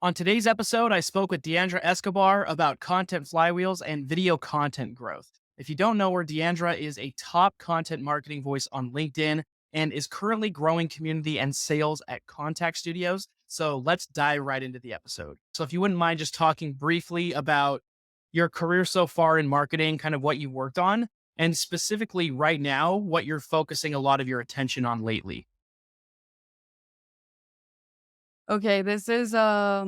On today's episode, I spoke with Diandra Escobar about content flywheels and video content growth. If you don't know her, Diandra is a top content marketing voice on LinkedIn and is currently growing community and sales at Contact Studios. So let's dive right into the episode. So, if you wouldn't mind just talking briefly about your career so far in marketing, kind of what you worked on, and specifically right now, what you're focusing a lot of your attention on lately. Okay, this is a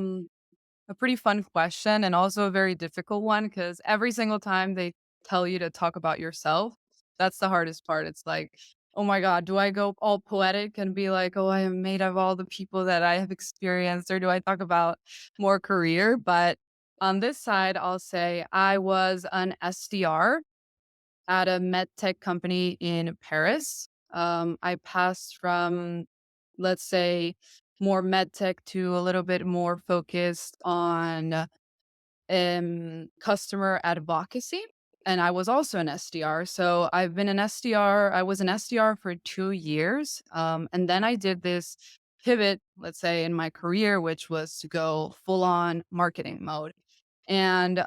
pretty fun question and also a very difficult one because every single time they tell you to talk about yourself, that's the hardest part. It's like, oh my God, do I go all poetic and be like, oh, I am made of all the people that I have experienced, or do I talk about more career? But on this side, I'll say I was an SDR at a med tech company in Paris. I passed from, let's say, more med tech to a little bit more focused on customer advocacy. And I was also an SDR. So I've been an SDR. I was an SDR for 2 years. And then I did this pivot, let's say, in my career, which was to go full on marketing mode. And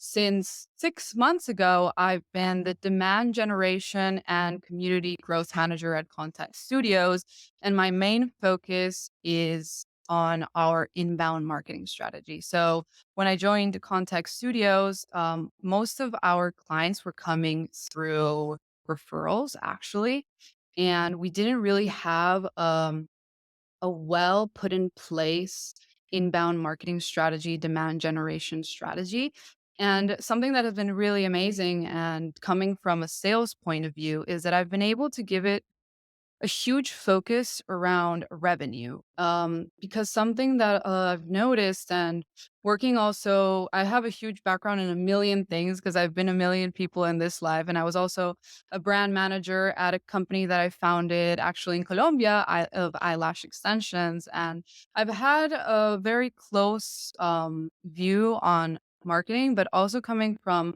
since 6 months ago, I've been the demand generation and community growth manager at Contact Studios. And my main focus is on our inbound marketing strategy. So when I joined Contact Studios, most of our clients were coming through referrals, actually. And we didn't really have a well put in place inbound marketing strategy, demand generation strategy. And something that has been really amazing and coming from a sales point of view is that I've been able to give it a huge focus around revenue, because something that I've noticed and working also, I have a huge background in a million things because I've been a million people in this life. And I was also a brand manager at a company that I founded actually in Colombia of eyelash extensions. And I've had a very close view on marketing, but also coming from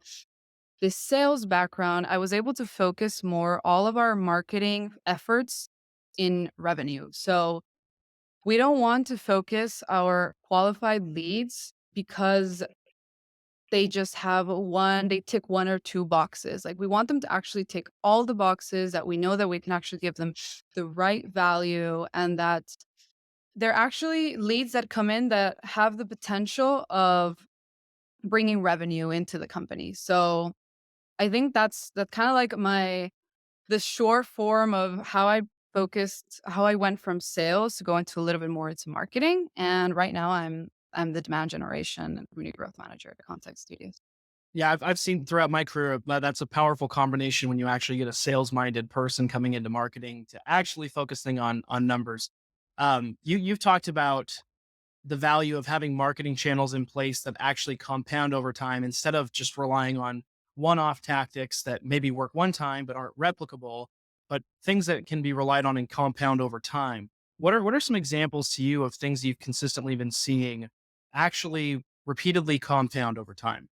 this sales background, I was able to focus more all of our marketing efforts in revenue. So we don't want to focus our qualified leads because they tick one or two boxes. Like we want them to actually tick all the boxes that we know that we can actually give them the right value and that they're actually leads that come in that have the potential of bringing revenue into the company. So I think that's kinda like the short form of how I went from sales to go into a little bit more into marketing, and right now I'm the demand generation and community growth manager at Context Studios. Yeah, I've seen throughout my career that that's a powerful combination when you actually get a sales minded person coming into marketing to actually focusing on numbers. You've talked about the value of having marketing channels in place that actually compound over time instead of just relying on one off tactics that maybe work one time but aren't replicable, but things that can be relied on and compound over time. What are some examples to you of things you've consistently been seeing actually repeatedly compound over time?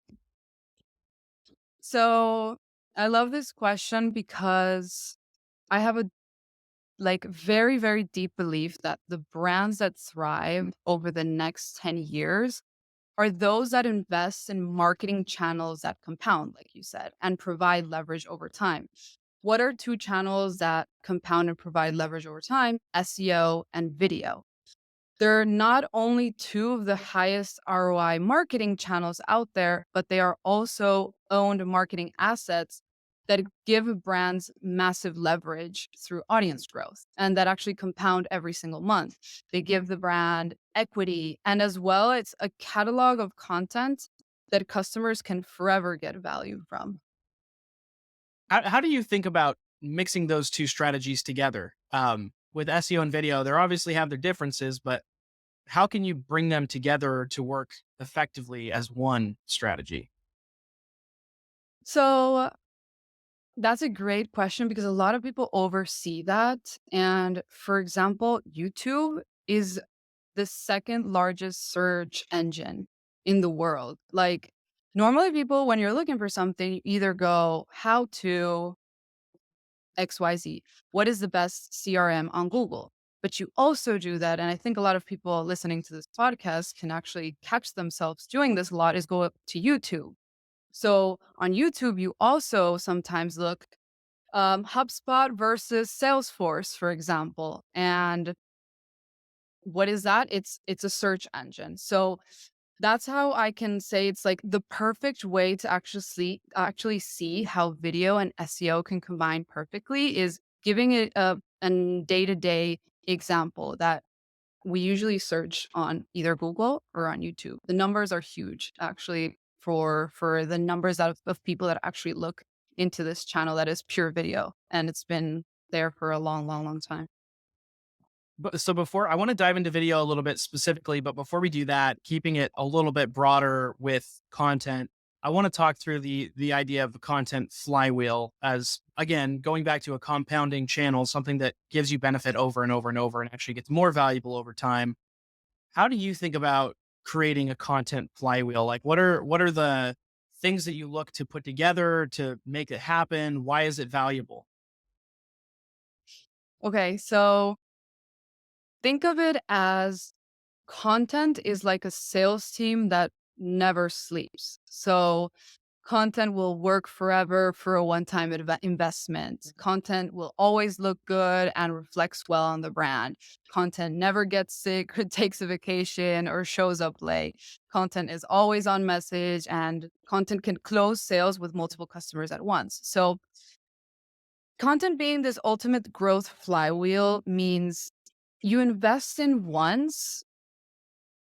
So, I love this question because I have a, like, very, very deep belief that the brands that thrive over the next 10 years are those that invest in marketing channels that compound, like you said, and provide leverage over time. What are two channels that compound and provide leverage over time? SEO and video. They're not only two of the highest ROI marketing channels out there, but they are also owned marketing assets that give brands massive leverage through audience growth and that actually compound every single month. They give the brand equity and as well, it's a catalog of content that customers can forever get value from. How do you think about mixing those two strategies together? With SEO and video, they obviously have their differences, but how can you bring them together to work effectively as one strategy? So that's a great question because a lot of people oversee that. And for example, YouTube is the second largest search engine in the world. Like, normally, people, when you're looking for something, you either go, how to XYZ, what is the best CRM on Google? but you also do that. And I think a lot of people listening to this podcast can actually catch themselves doing this a lot is go up to YouTube. So on YouTube, you also sometimes look HubSpot versus Salesforce, for example. And what is that? It's a search engine. So that's how I can say it's like the perfect way to actually see how video and SEO can combine perfectly is giving it a day-to-day example that we usually search on either Google or on YouTube. The numbers are huge actually for the numbers of people that actually look into this channel that is pure video, and it's been there for a long, long, long time. But so before I want to dive into video a little bit specifically, but before we do that, keeping it a little bit broader with content, I want to talk through the idea of the content flywheel as again, going back to a compounding channel, something that gives you benefit over and over and over and actually gets more valuable over time. How do you think about creating a content flywheel? Like what are the things that you look to put together to make it happen? Why is it valuable? Okay, so think of it as content is like a sales team that never sleeps. So content will work forever for a one-time investment. Content will always look good and reflects well on the brand. Content never gets sick or takes a vacation or shows up late. Content is always on message and content can close sales with multiple customers at once. So content being this ultimate growth flywheel means you invest in once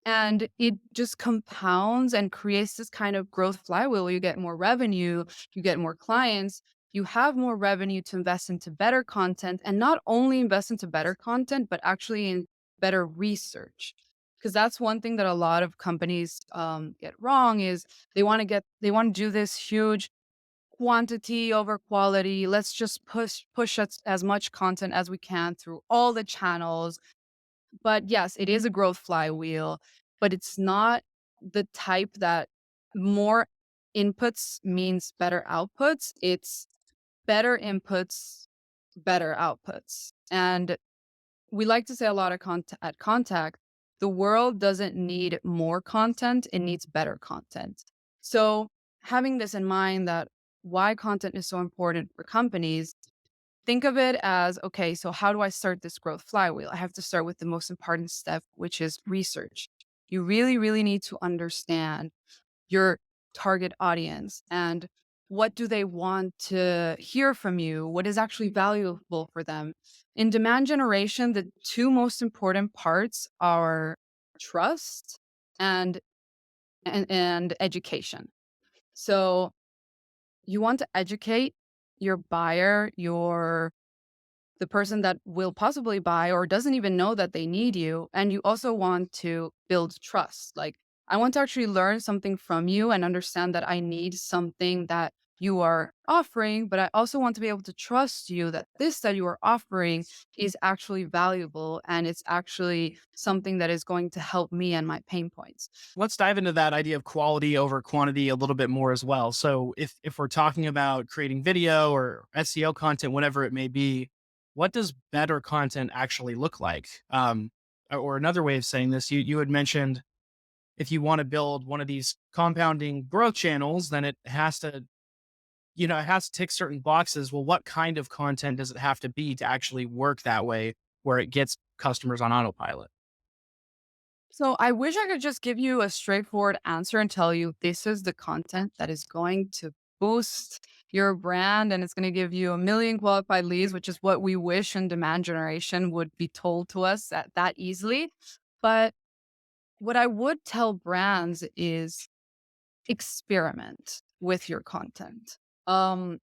and it just compounds and creates this kind of growth flywheel where you get more revenue, you get more clients, you have more revenue to invest into better content and not only invest into better content, but actually in better research. Because that's one thing that a lot of companies get wrong is they want to do this huge quantity over quality. Let's just push as much content as we can through all the channels, but yes, it is a growth flywheel, but it's not the type that more inputs means better outputs. It's better inputs, better outputs. And we like to say a lot of at Contact, the world doesn't need more content, it needs better content. So having this in mind that why content is so important for companies, think of it as, okay, so how do I start this growth flywheel? I have to start with the most important step, which is research. You really, really need to understand your target audience and what do they want to hear from you? What is actually valuable for them? In demand generation, the two most important parts are trust and and education. So you want to educate your buyer, your the person that will possibly buy or doesn't even know that they need you. And you also want to build trust. Like, I want to actually learn something from you and understand that I need something that you are offering, but I also want to be able to trust you that this that you are offering is actually valuable and it's actually something that is going to help me and my pain points. Let's dive into that idea of quality over quantity a little bit more as well. So if we're talking about creating video or SEO content, whatever it may be, what does better content actually look like? Or another way of saying this, you had mentioned if you want to build one of these compounding growth channels, then it has to, it has to tick certain boxes. Well, what kind of content does it have to be to actually work that way where it gets customers on autopilot? So I wish I could just give you a straightforward answer and tell you this is the content that is going to boost your brand and it's going to give you a million qualified leads, which is what we wish in demand generation would be told to us that easily. But what I would tell brands is experiment with your content.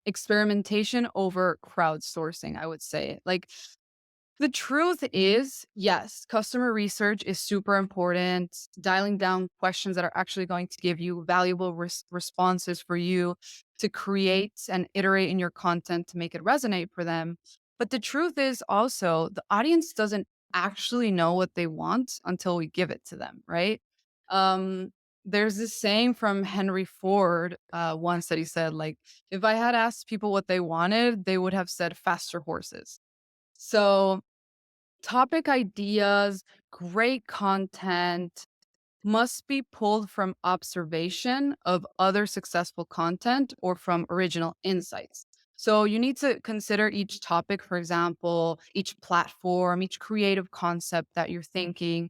Experimentation over crowdsourcing, I would say. Like the truth is, yes, customer research is super important. Dialing down questions that are actually going to give you valuable responses for you to create and iterate in your content to make it resonate for them. But the truth is also, the audience doesn't actually know what they want until we give it to them, right? Um, there's this saying from Henry Ford once that he said, like, if I had asked people what they wanted, they would have said faster horses. So topic ideas, great content must be pulled from observation of other successful content or from original insights. So you need to consider each topic, for example, each platform, each creative concept that you're thinking,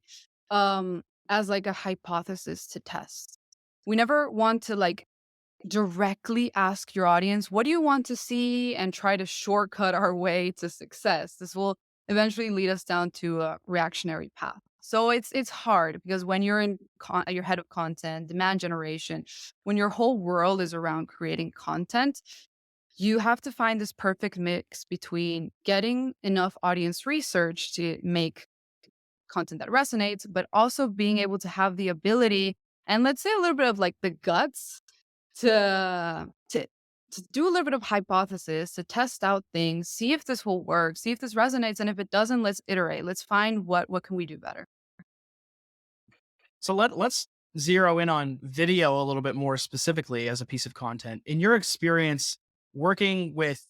as like a hypothesis to test. We never want to like directly ask your audience, what do you want to see? And try to shortcut our way to success. This will eventually lead us down to a reactionary path. So it's hard because when you're your head of content, demand generation, when your whole world is around creating content, you have to find this perfect mix between getting enough audience research to make content that resonates, but also being able to have the ability and let's say a little bit of like the guts to to do a little bit of hypothesis, to test out things, see if this will work, see if this resonates, and if it doesn't, let's iterate. Let's find what can we do better. So let's zero in on video a little bit more specifically as a piece of content. In your experience working with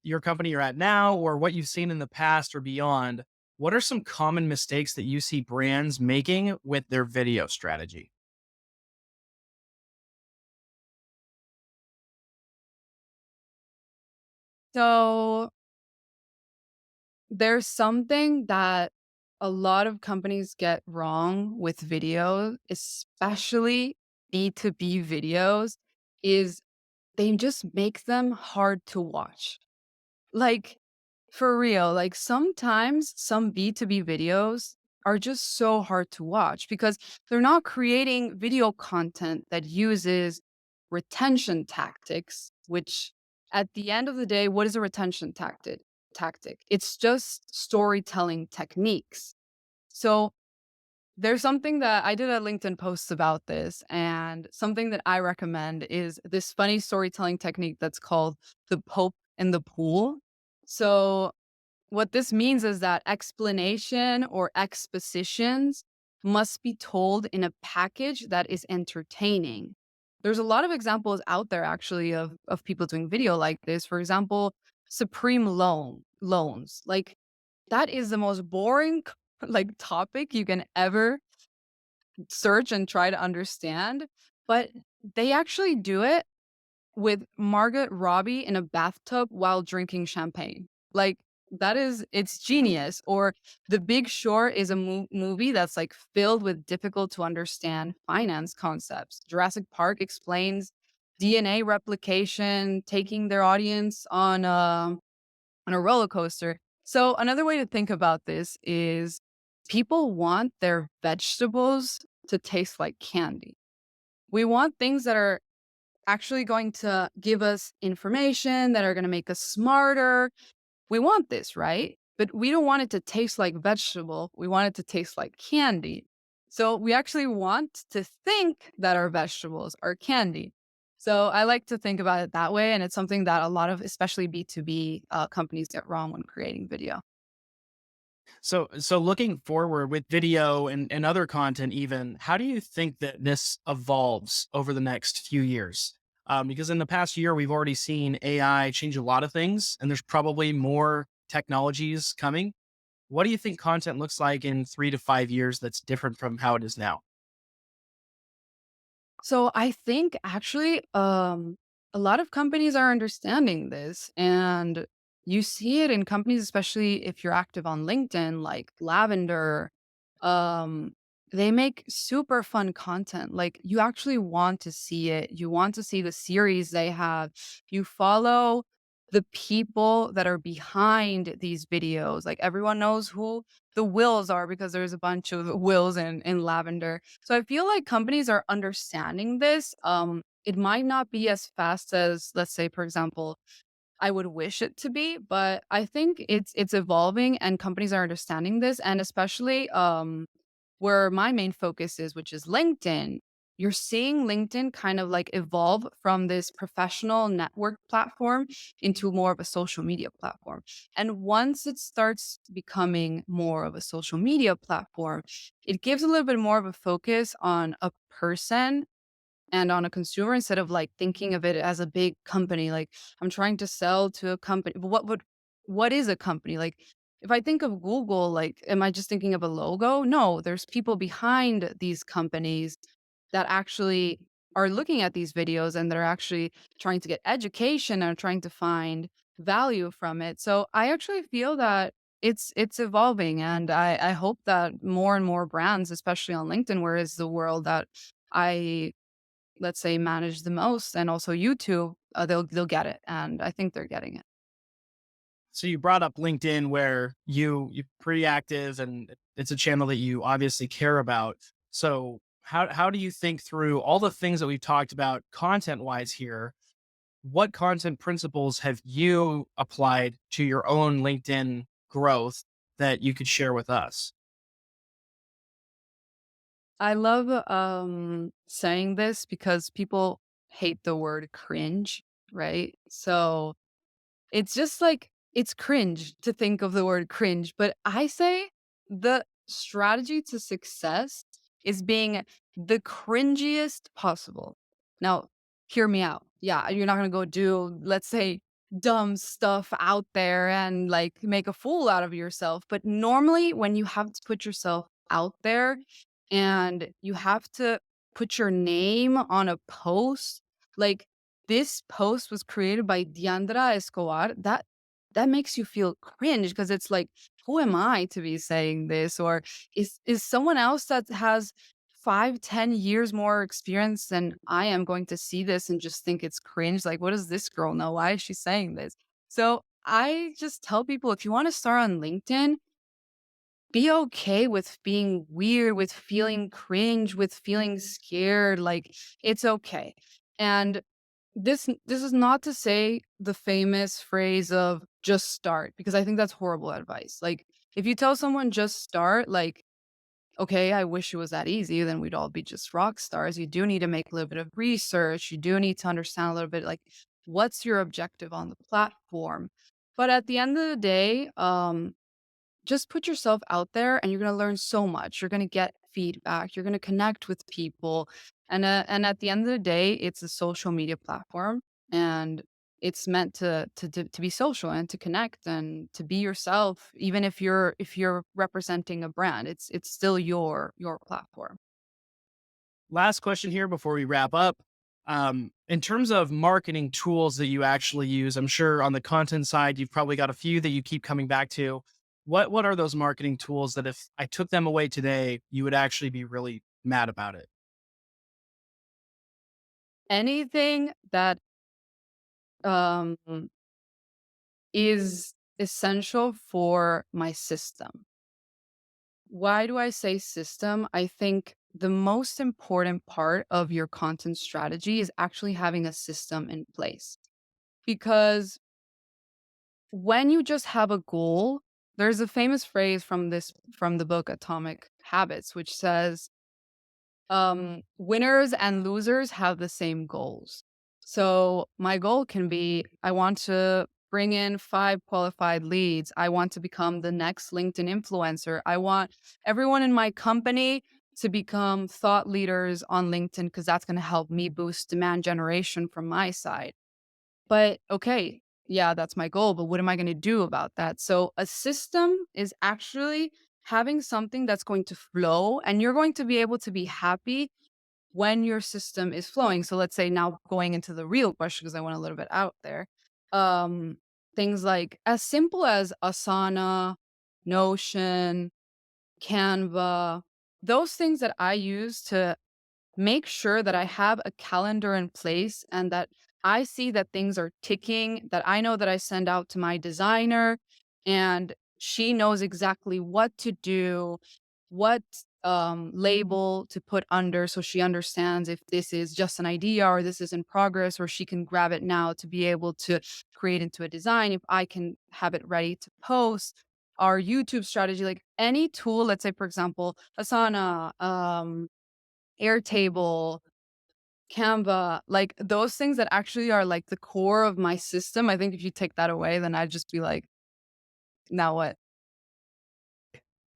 your company you're at now or what you've seen in the past or beyond, what are some common mistakes that you see brands making with their video strategy? So there's something that a lot of companies get wrong with video, especially B2B videos, is they just make them hard to watch. Like, for real, like sometimes some B2B videos are just so hard to watch because they're not creating video content that uses retention tactics, which at the end of the day, what is a retention tactic? It's just storytelling techniques. So there's something that I did a LinkedIn post about this, and something that I recommend is this funny storytelling technique that's called the Pope in the Pool. So what this means is that explanation or expositions must be told in a package that is entertaining. There's a lot of examples out there actually of people doing video like this. For example, Supreme loans. Like that is the most boring like topic you can ever search and try to understand, but they actually do it with Margot Robbie in a bathtub while drinking champagne. Like that is it's genius. Or The Big Short is a movie that's like filled with difficult to understand finance concepts. Jurassic Park explains DNA replication, taking their audience on a roller coaster. So another way to think about this is people want their vegetables to taste like candy. We want things that are actually going to give us information that are going to make us smarter. We want this, right? But we don't want it to taste like vegetable. We want it to taste like candy. So we actually want to think that our vegetables are candy. So I like to think about it that way. And it's something that a lot of, especially B2B companies get wrong when creating video. So looking forward with video and other content even, how do you think that this evolves over the next few years? Because in the past year, we've already seen AI change a lot of things, and there's probably more technologies coming. What do you think content looks like in 3 to 5 years that's different from how it is now? So I think actually, a lot of companies are understanding this, and you see it in companies, especially if you're active on LinkedIn, like Lavender. Um, they make super fun content. Like you actually want to see it. You want to see the series they have. You follow the people that are behind these videos. Like everyone knows who the Wills are because there's a bunch of Wills in Lavender. So I feel like companies are understanding this. It might not be as fast as, let's say, for example, I would wish it to be, but I think it's evolving and companies are understanding this. And especially where my main focus is, which is LinkedIn, you're seeing LinkedIn kind of like evolve from this professional network platform into more of a social media platform. And once it starts becoming more of a social media platform, it gives a little bit more of a focus on a person and on a consumer instead of like thinking of it as a big company. Like I'm trying to sell to a company. But what is a company? Like if I think of Google, like, am I just thinking of a logo? No, there's people behind these companies that actually are looking at these videos and they're actually trying to get education and trying to find value from it. So I actually feel that it's evolving, and I hope that more and more brands, especially on LinkedIn, where is the world that I, let's say, manage the most, and also YouTube, they'll get it, and I think they're getting it. So you brought up LinkedIn where you're pretty active and it's a channel that you obviously care about. So how do you think through all the things that we've talked about content wise here? What content principles have you applied to your own LinkedIn growth that you could share with us? I love, saying this because people hate the word cringe, right? So it's just like it's cringe to think of the word cringe, but I say the strategy to success is being the cringiest possible. Now, hear me out. Yeah, you're not gonna go do, let's say, dumb stuff out there and like make a fool out of yourself. But normally, when you have to put yourself out there and you have to put your name on a post, like this post was created by Diandra Escobar. That makes you feel cringe because it's like, who am I to be saying this? Or is someone else that has 5, 10 years more experience than I am going to see this and just think it's cringe? Like, what does this girl know? Why is she saying this? So I just tell people, if you want to start on LinkedIn, be okay with being weird, with feeling cringe, with feeling scared. Like, it's okay. And this is not to say the famous phrase of just start, because I think that's horrible advice. Like, if you tell someone just start, like, okay, I wish it was that easy, then we'd all be just rock stars. You do need to make a little bit of research. You do need to understand a little bit, like, what's your objective on the platform. But at the end of the day, just put yourself out there and you're going to learn so much. You're going to get feedback, you're going to connect with people. And at the end of the day, it's a social media platform, and it's meant to be social and to connect and to be yourself. Even if you're representing a brand, it's still your platform. Last question here before we wrap up. In terms of marketing tools that you actually use, I'm sure on the content side, you've probably got a few that you keep coming back to. What are those marketing tools that if I took them away today, you would actually be really mad about it? Anything that um is essential for my system. Why do I say system? I think the most important part of your content strategy is actually having a system in place. Because when you just have a goal, there's a famous phrase from the book Atomic Habits, which says, winners and losers have the same goals. So my goal can be, I want to bring in 5 qualified leads. I want to become the next LinkedIn influencer. I want everyone in my company to become thought leaders on LinkedIn because that's going to help me boost demand generation from my side. But okay, yeah, that's my goal. But what am I going to do about that? So a system is actually having something that's going to flow, and you're going to be able to be happy when your system is flowing. So let's say, now going into the real question, because I went a little bit out there. Um, Things like as simple as Asana, Notion, Canva, those things that I use to make sure that I have a calendar in place and that I see that things are ticking, that I know that I send out to my designer and she knows exactly what to do, what label to put under, so she understands if this is just an idea or this is in progress, or she can grab it now to be able to create into a design. If I can have it ready to post, our YouTube strategy, like any tool, let's say, for example, Asana, Airtable, Canva, like those things that actually are like the core of my system. I think if you take that away, then I'd just be like, now what?